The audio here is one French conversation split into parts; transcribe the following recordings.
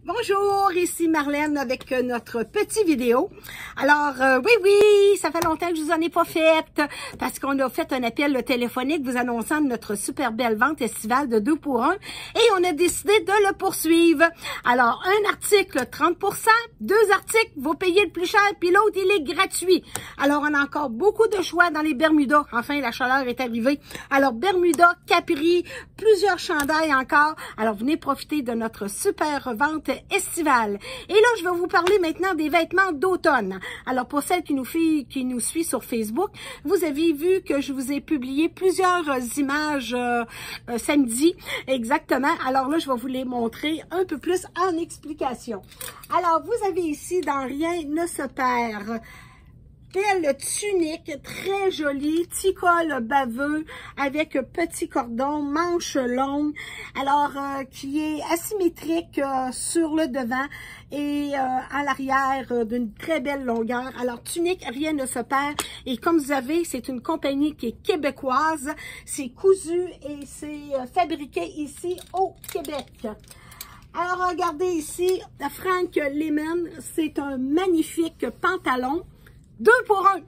Bonjour, ici Marlène avec notre petite vidéo. Alors, oui, ça fait longtemps que je vous en ai pas fait parce qu'on a fait un appel téléphonique vous annonçant notre super belle vente estivale de 2 pour 1 et on a décidé de le poursuivre. Alors, un article 30%, 2 articles, vous payez le plus cher, puis l'autre, il est gratuit. Alors, on a encore beaucoup de choix dans les Bermudas. Enfin, la chaleur est arrivée. Alors, Bermuda, Capri, plusieurs chandails encore. Alors, venez profiter de notre super vente estivale. Et là, je vais vous parler maintenant des vêtements d'automne. Alors, pour celles qui nous suivent sur Facebook, vous avez vu que je vous ai publié plusieurs images samedi, exactement. Alors là, je vais vous les montrer un peu plus en explication. Alors, vous avez ici, dans Rien ne se perd, belle tunique, très jolie, petit col baveux avec petit cordon, manche longue, alors qui est asymétrique sur le devant et à l'arrière d'une très belle longueur. Alors tunique, Rien ne se perd et comme vous savez, c'est une compagnie qui est québécoise, c'est cousu et c'est fabriqué ici au Québec. Alors regardez ici, Frank Lehman, c'est un magnifique pantalon. 2 pour 1.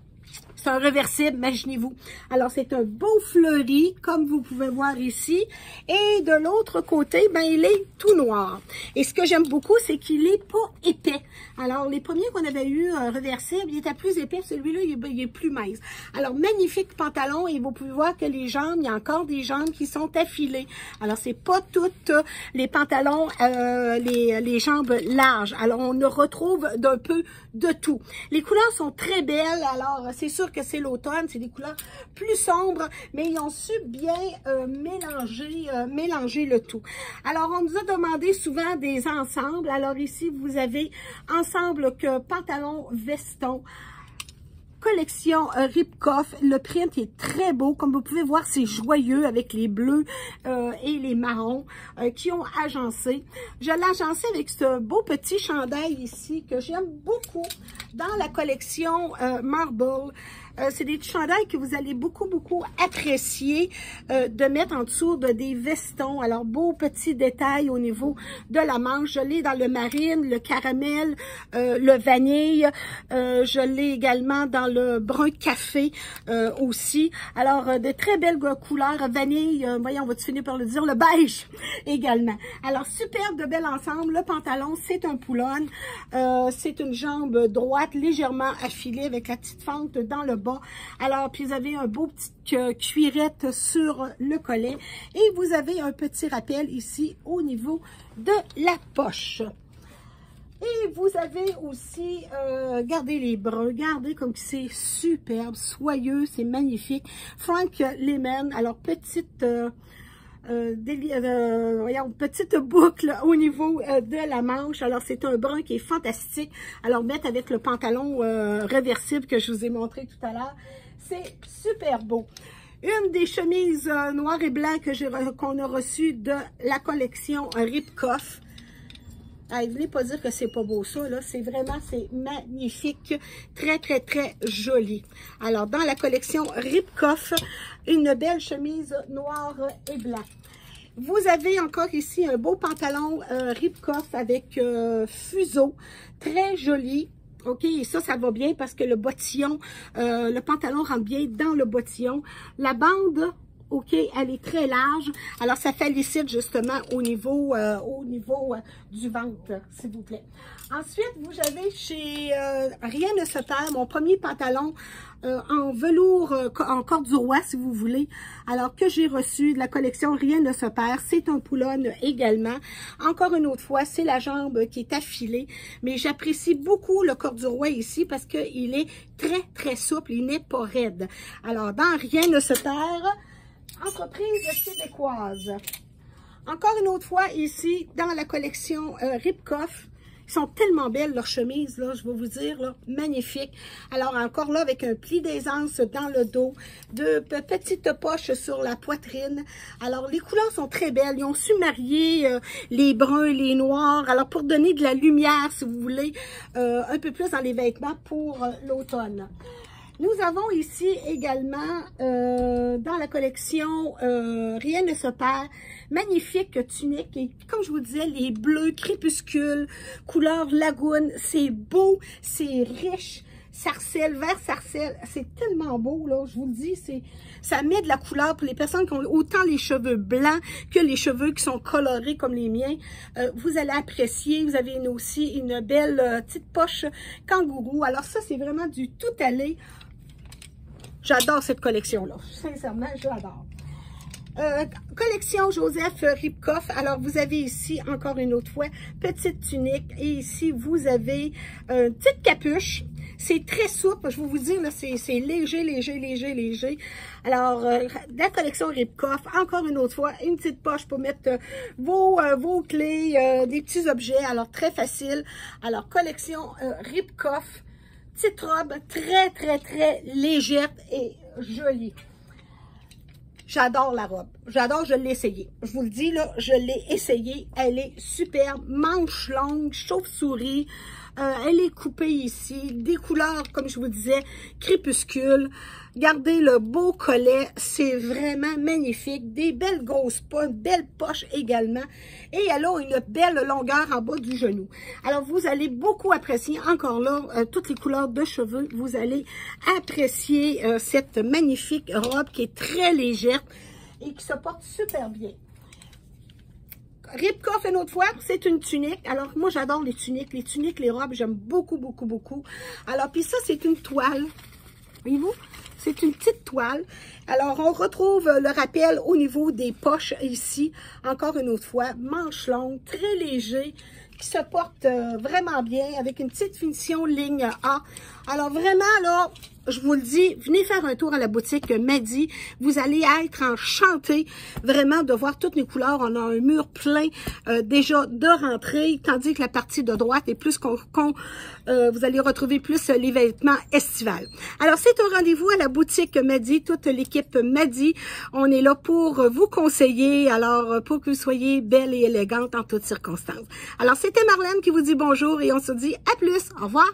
C'est un réversible, imaginez-vous. Alors, c'est un beau fleuri, comme vous pouvez voir ici. Et de l'autre côté, ben, il est tout noir. Et ce que j'aime beaucoup, c'est qu'il est pas épais. Alors, les premiers qu'on avait eu réversibles, il était plus épais. Celui-là, il est plus mince. Alors, magnifique pantalon. Et vous pouvez voir que les jambes, il y a encore des jambes qui sont affilées. Alors, c'est pas toutes les pantalons, les jambes larges. Alors, on retrouve d'un peu de tout. Les couleurs sont très belles. Alors, c'est sûr que c'est l'automne, c'est des couleurs plus sombres, mais ils ont su bien mélanger le tout. Alors, on nous a demandé souvent des ensembles. Alors ici, vous avez ensemble que pantalon veston, collection Ripkoff. Le print est très beau. Comme vous pouvez voir, c'est joyeux avec les bleus et les marrons qui ont agencé. Je l'ai agencé avec ce beau petit chandail ici que j'aime beaucoup dans la collection Marble. C'est des chandails que vous allez beaucoup apprécier de mettre en dessous de des vestons. Alors, beau petit détail au niveau de la manche. Je l'ai dans le marine, le caramel, le vanille. Je l'ai également dans le brun café aussi. Alors, de très belles couleurs. Vanille, voyons, on va finir par le dire, le beige également. Alors, superbe de bel ensemble. Le pantalon, c'est un pull-on. C'est une jambe droite, légèrement affilée avec la petite fente dans le bas. Alors, puis vous avez un beau petit cuirette sur le collet et vous avez un petit rappel ici au niveau de la poche. Et vous avez aussi, regardez les bruns, regardez comme c'est superbe, soyeux, c'est magnifique. Frank Lehman, alors petite... petite boucle au niveau de la manche. Alors, c'est un brun qui est fantastique. Alors, mettre avec le pantalon réversible que je vous ai montré tout à l'heure, c'est super beau. Une des chemises noires et blancs qu'on a reçues de la collection Ripkoff. Ah, venez pas dire que c'est pas beau ça, là. C'est vraiment, c'est magnifique. Très joli. Alors, dans la collection Ripkoff, une belle chemise noire et blanc. Vous avez encore ici un beau pantalon Ripkoff avec fuseau. Très joli. OK, et ça va bien parce que le bottillon, le pantalon rentre bien dans le bottillon. La bande... OK, elle est très large. Alors, ça félicite justement au niveau du ventre, s'il vous plaît. Ensuite, vous avez chez Rien ne se perd, mon premier pantalon en velours, en corduroy, si vous voulez. Alors, que j'ai reçu de la collection Rien ne se perd. C'est un pull-on également. Encore une autre fois, c'est la jambe qui est affilée. Mais j'apprécie beaucoup le corduroy ici parce qu'il est très souple. Il n'est pas raide. Alors, dans Rien ne se perd... entreprise québécoise. Encore une autre fois ici, dans la collection Ripkoff. Ils sont tellement belles, leurs chemises, là, je vais vous dire, là, magnifiques. Alors, encore là, avec un pli d'aisance dans le dos, de petites poches sur la poitrine. Alors, les couleurs sont très belles. Ils ont su marier les bruns, les noirs. Alors, pour donner de la lumière, si vous voulez, un peu plus dans les vêtements pour l'automne. Nous avons ici également, dans la collection Rien ne se perd, magnifique tunique. Et comme je vous disais, les bleus crépuscule, couleur lagune, c'est beau, c'est riche. Sarcelle, vert sarcelle, c'est tellement beau, là, je vous le dis, ça met de la couleur pour les personnes qui ont autant les cheveux blancs que les cheveux qui sont colorés comme les miens. Vous allez apprécier, vous avez aussi une belle petite poche kangourou. Alors ça, c'est vraiment du tout allé. J'adore cette collection-là, sincèrement, j'adore. Collection Joseph Ribkoff. Alors, vous avez ici, encore une autre fois, petite tunique. Et ici, vous avez une petite capuche. C'est très souple, je vais vous dire, c'est léger, léger, léger, léger. Alors, la collection Ribkoff, encore une autre fois, une petite poche pour mettre vos clés, des petits objets. Alors, très facile. Alors, collection Ribkoff. Petite robe très, très, très légère et jolie. J'adore la robe. J'adore, je l'ai essayée. Je vous le dis, là, je l'ai essayée. Elle est superbe. Manche longue, chauve-souris. Elle est coupée ici. Des couleurs, comme je vous disais, crépuscule. Regardez le beau collet. C'est vraiment magnifique. Des belles grosses poches, belles poches également. Et elle a une belle longueur en bas du genou. Alors, vous allez beaucoup apprécier, encore là, toutes les couleurs de cheveux. Vous allez apprécier cette magnifique robe qui est très légère et qui se porte super bien. Ribkoff, une autre fois, c'est une tunique. Alors, moi, j'adore les tuniques. Les tuniques, les robes, j'aime beaucoup, beaucoup, beaucoup. Alors, puis ça, c'est une toile. Voyez-vous? C'est une petite toile. Alors, on retrouve le rappel au niveau des poches ici. Encore une autre fois, manche longue, très léger, qui se porte vraiment bien, avec une petite finition ligne A. Alors, vraiment, là, je vous le dis, venez faire un tour à la boutique Madi. Vous allez être enchantés vraiment de voir toutes les couleurs. On a un mur plein déjà de rentrée, tandis que la partie de droite est plus vous allez retrouver plus les vêtements estivales. Alors, c'est un rendez-vous à la boutique Madi, toute l'équipe Madi. On est là pour vous conseiller, alors pour que vous soyez belle et élégante en toutes circonstances. Alors, c'était Marlène qui vous dit bonjour et on se dit à plus. Au revoir.